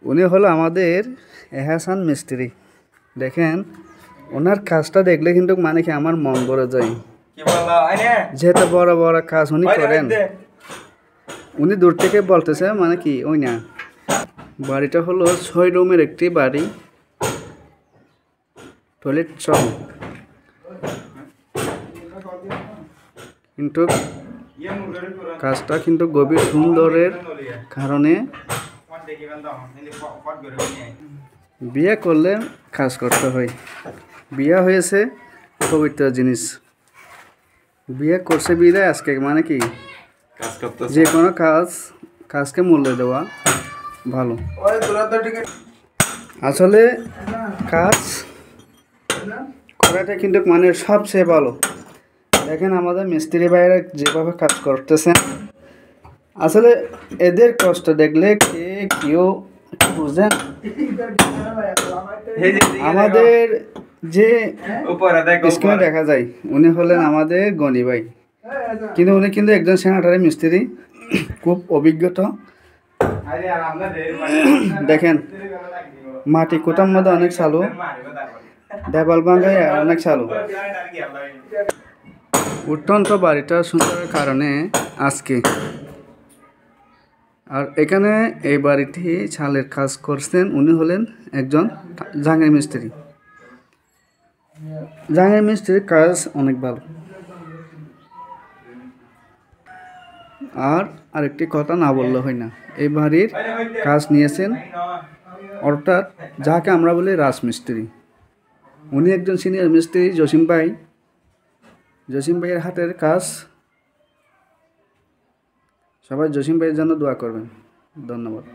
উনি হলো আমাদের এহসান মিস্ত্রি। দেখেন ওনার কাজটা দেখলে কিন্তু মানে কি আমার মন ভরে যায়। যেহেতু বড় বড় কাজ উনি করেন, উনি দূর থেকে বলতেছে মানে কি ওই না, বাড়িটা হলো 6 রুমের একটি বাড়ি, টয়লেট সহ, কিন্তু কাজটা কিন্তু গভীর সুন্দরের কারণে বিয়ে করলে কাজ করতে হয়। বিয়ে হয়েছে পবিত্র জিনিস, বিয়ে করছে বিয়ে আজকে মানে কি যে কোনো কাজকে মূল্য দেওয়া ভালো। আসলে কাজ করাটা কিন্তু মানে সবচেয়ে ভালো। দেখেন আমাদের মিস্ত্রি ভাইরা যেভাবে কাজ করতেছেন, আসলে এদের কষ্ট দেখলে কেউ বুঝেন। আমাদের যে স্ক্রিনে দেখা যায় উনি হলেন আমাদের গনি ভাই, কিন্তু উনি কিন্তু একজন সেনাটারি মিস্ত্রি, খুব অভিজ্ঞতা। দেখেন মাটি কোটার মধ্যে অনেক চালু, দেওয়াল ভাঙায় অনেক চালু। অত্যন্ত বাড়িটা সুন্দরের কারণে আজকে। আর এখানে এই বাড়িটি ছালের কাজ করছেন উনি হলেন একজন জাহাঙ্গীর মিস্ত্রি। জাহাঙ্গীর মিস্ত্রির কাজ অনেক ভালো। আর আরেকটি কথা না বললে হয় না, এই বাড়ির কাজ নিয়েছেন অর্থাৎ যাকে আমরা বলি রাজমিস্ত্রি। উনি একজন সিনিয়র মিস্ত্রি জসিম ভাইয়ের হাতের কাজ। সবাই জসিম ভাইয়ের জন্য দোয়া করবেন। ধন্যবাদ।